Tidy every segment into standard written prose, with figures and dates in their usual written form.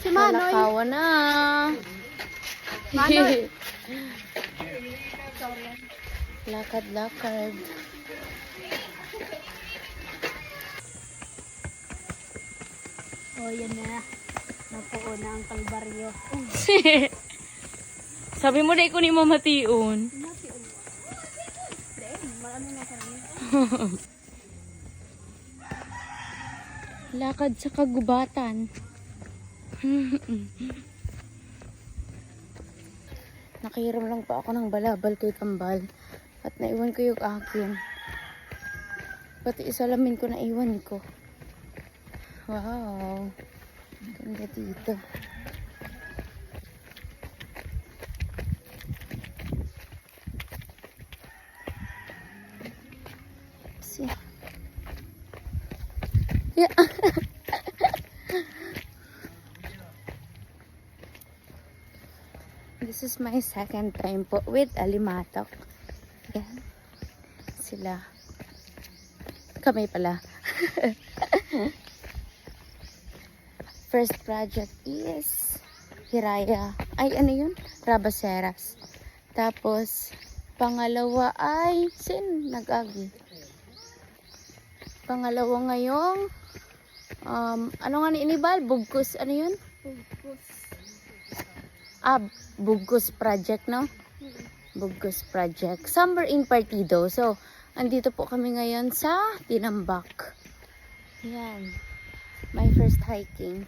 Si Manoy. Nalakawa na. Manoy. Lakad-lakad. Oh, yan na. Napuo na ang kalbaryo. Sabi mo na ikunin mo mation. Marami na sa namin. Lakad sa kagubatan. Nakihiram lang pa ako ng balabal kay Kambal. At naiwan ko yung akin. Pati isalamin ko na iwan ko. Wow. Ganda dito. See. Yeah. This is my second time po with Alimatok. Yan. Sila. Kami pala. First project is Hiraya. Ay, ano yun? Rabaseras. Tapos, pangalawa ay nag-agi. Pangalawa ngayong ano nga ni Inibal? Bugkos, ano yun? Bugkos project, no? Bugkos project. Summer in Partido. So, andito po kami ngayon sa Tinambak. Yan. My first hiking.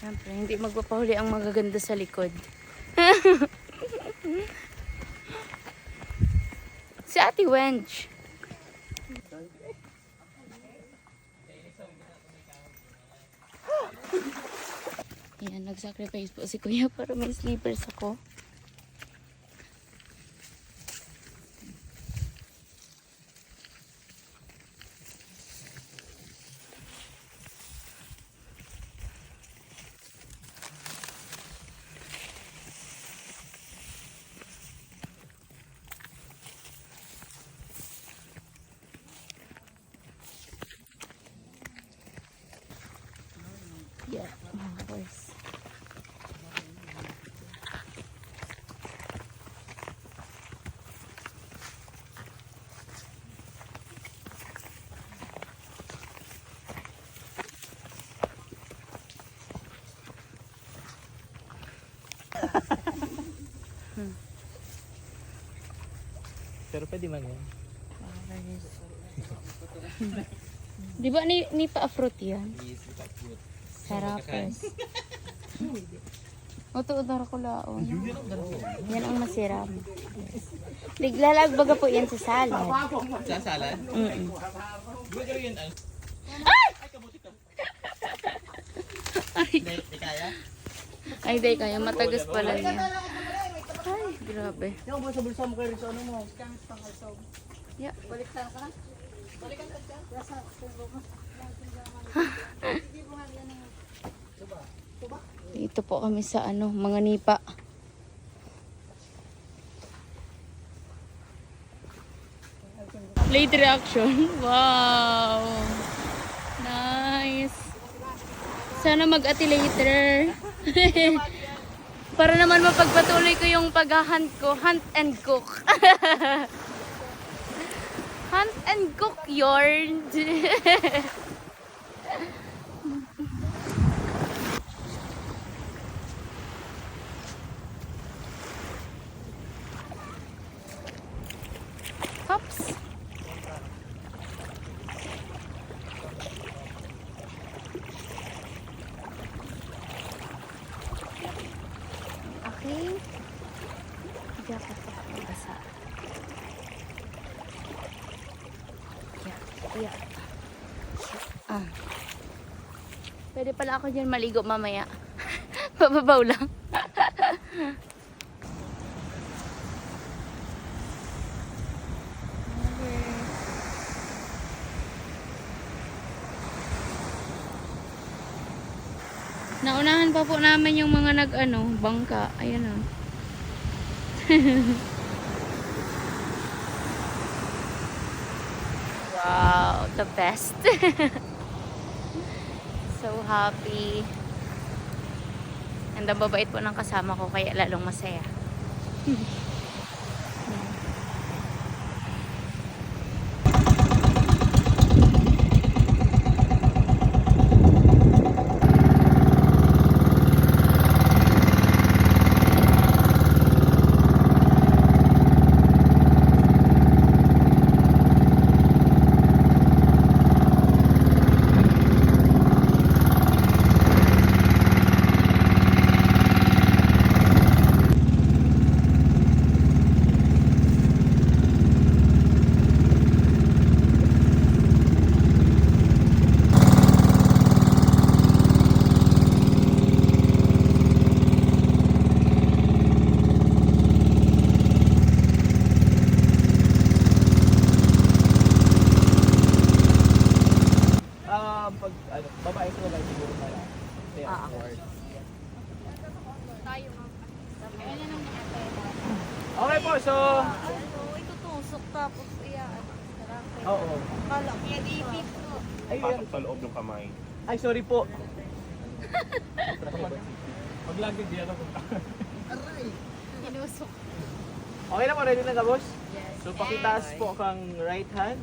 Siyempre, hindi magpapahuli ang magaganda sa likod. Si Ate Wench. Yan, nag-sacrifice po si Kuya para may slippers ako. Yeah, of course. Pero pwede man yan. Di ba ni pa-fruit yan? Yes, cute. Sarapes. Uto-udara ko laon. Yan ang masirap. Liglalag baga po yan sa salad. Sa salad? Gawin yun ang... Ay! Ay, kabuti ka. Ay! Di kaya? Ay, di kaya. Matagas pala niya. Ay, grabe. Yung ba sa bulsa mo kayo sa ano mo? Yeah. Baliktad ka na. Balikan ka dyan. Nasa tubo mo. Dito po kami sa mga nipa. Late reaction. Wow. Nice. Sana mag-ati later. Para naman mapagpatuloy ko yung pag-hunt ko. Hunt and cook. Hunt and cook yarn. Hops. Okay. Jacket pa. Basa. Yeah. Pwede pala ako dyan maligo mamaya. Mababaw lang. Naunahan pa po namin yung mga bangka. Ayan o. Wow, the best. So happy. And ang babait po ng kasama ko kaya lalong masaya. Babae ko lang siguro pala. Ah, Okay po, so... Itutusok tapos iyaan. Oo. Kala ko yan ipip ko. Ay, Pasok sa loob ng kamay. ay, sorry po. Maglagay diyan ako. Inusok. Okay na po, ready na ka, boss? So, pakitaas po kang right hand.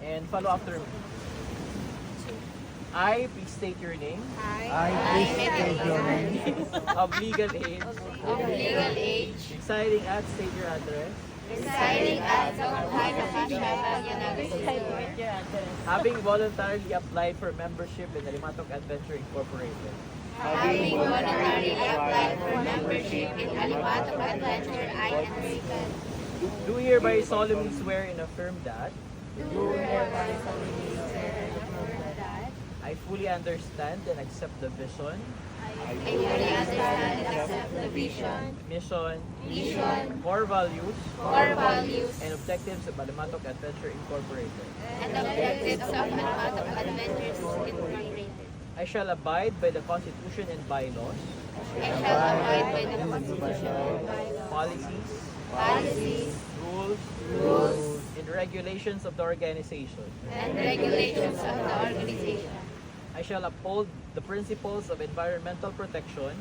And follow after me. I, please state your name. I state your name. Of legal age. Of legal age. Residing at, state your address. Residing at Shanghai, United States. Having voluntarily applied for membership in the Limatok Adventure Incorporated. Having voluntarily applied for membership in Alimatok Adventure INC. Do hereby solemnly swear and affirm that I fully understand and accept the vision, I fully understand and accept the vision, mission, core values, and objectives of Alimatok Adventure Incorporated. and objectives of Alimatok Adventures Incorporated. I shall abide by the Constitution and bylaws, I shall abide by the Constitution, policies, rules, and regulations of the organization. and regulations of the organization. I shall uphold the principles of environmental protection,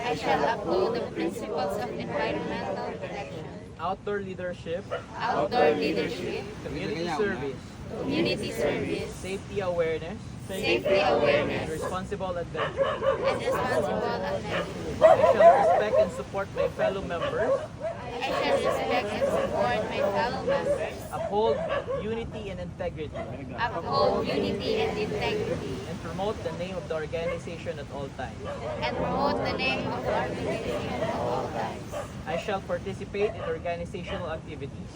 I shall uphold the principles of environmental protection, outdoor leadership, outdoor leadership, community service, community service, safety awareness, safety and awareness, responsible adventure. and responsible adventure. I shall respect and support my fellow members, I shall respect and support my fellow members, uphold unity and integrity, uphold unity and integrity, and promote the name of the organization at all times. and promote the name of the organization at all times. I shall participate in organizational activities,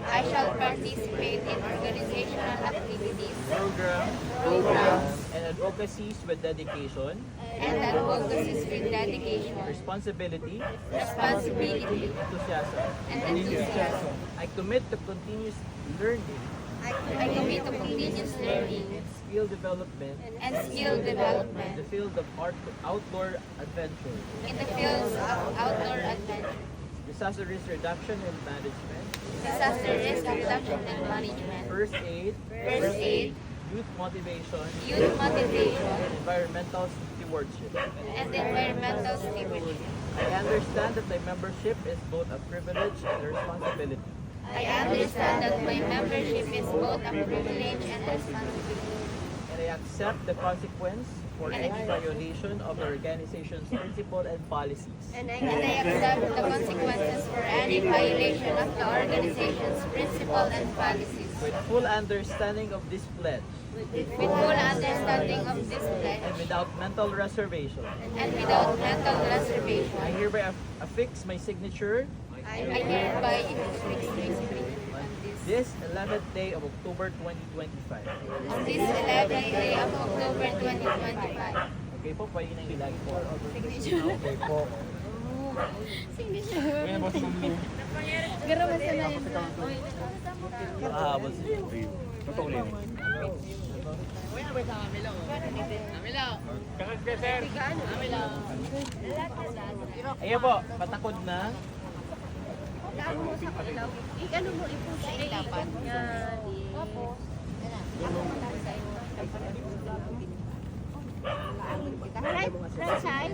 I shall participate in organizational activities, programs, and advocacies with dedication, and advocacies with dedication, responsibility, responsibility, enthusiasm. and enthusiasm. I commit to continuous learning I commit to continuous learning and skill development and skill in the development field of outdoor adventure, in the fields of outdoor adventure, disaster risk reduction and management, disaster risk reduction and management, first aid, youth motivation, and environmental stewardship. and environmental stewardship. I understand that my membership is both a privilege and a responsibility. I understand that my membership is both a privilege and a responsibility, And I accept the consequence for any violation of the organization's principle and policies. and I accept the consequences for any violation of the organization's principle and policies. With full understanding of this pledge With full understanding of this pledge and without mental reservation, and without mental reservation, I hereby affix my signature I hereby fix my signature on this 11th day of October 2025. this 11th day of October 2025. Okay po, pwede nang ilagay po. Signature. Okay po. Garo mas na yun. Nakahabol siya. Totoo lang. Ayan po, patakod na. Ikano mo ipusa dapat. Tapos, right side.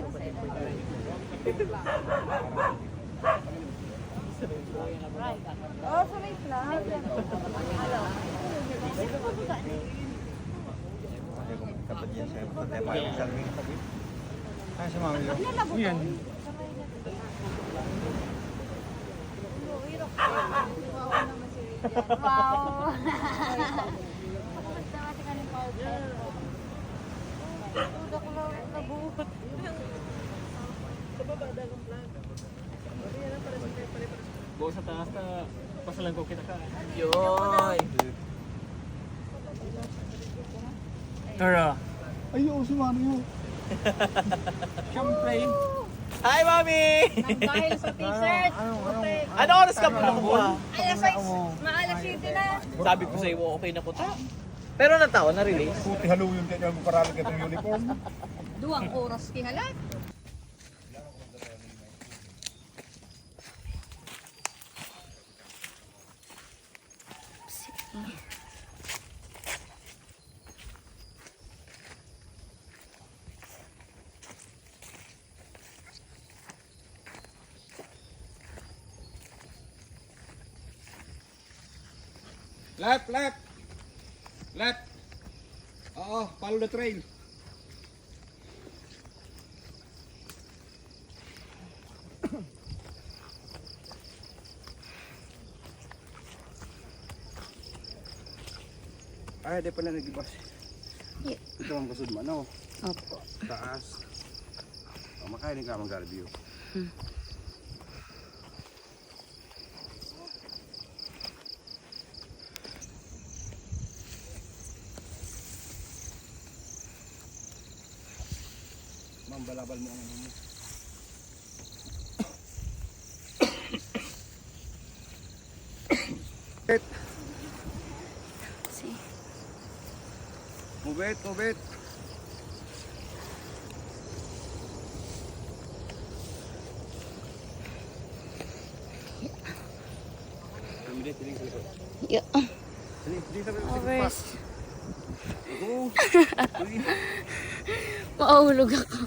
Oh, sa right lang. Kapag yan siya, patay pa yung salming. Ay, si Mami Lo. Yan. Wow. Buo sa taas na pasalan ko kita ka. Yoy! Tara. Ay, si Mami Lo. Siyempre. Hi, Mami! Dahil sa t-shirt. Ano oras ka pa nakuha? Maalas 7 na. Sabi ko sa iyo, okay na po to. Pero ng tao, na-release. Puti halo yung kanya mo paralag itong uniform. 2 oras kihalat. Left, left. Left. Oo, follow the trail. Ay, di pala nag-ibas. Yeah. Ito ang kasud mo, ano? Opo. Taas. Makain ka mag-review. Ma'am, balabal mo ang ano mo. See. Move it, move it. Dali, dali, dali. Yeah. Dali, dali, dali. Overs. Oo. Dali. Maahulog ako.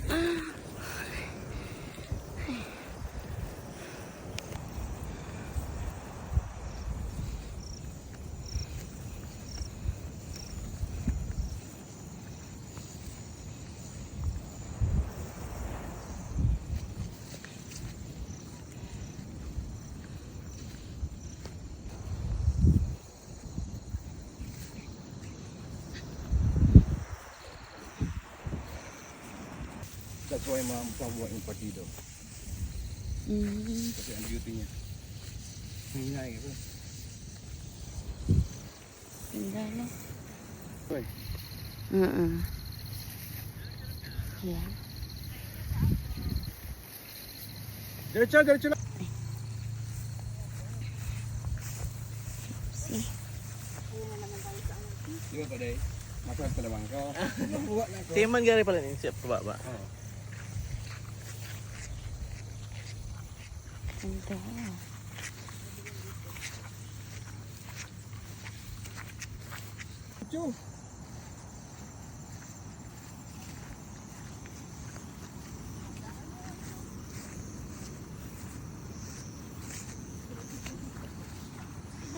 That's why ma'am pabuha yung partido. Kasi ang beauty niya. Ang hinahin ko. Ganda, no? Uy. Yan. Diretso, diretso lang. See. Di ba pa day? Masarap pa naman ko. Nabuha na ko. Timan gari pala ni siya pababa. Oo. Ganda. Diretso.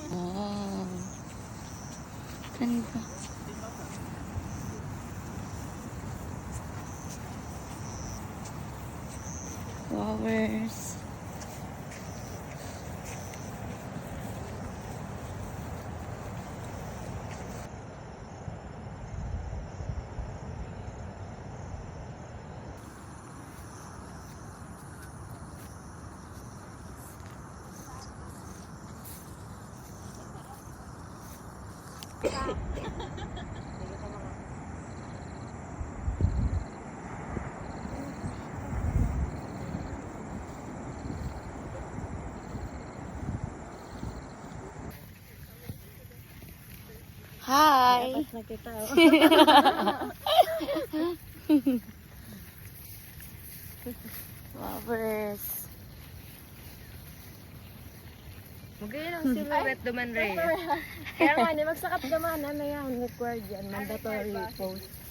Wow. Ganda. Flowers. Hi! Nakita Flowers. Magayon ang silhouette duman rin. Kaya nga, magsakap naman na yan. Required yan. Mandatory post.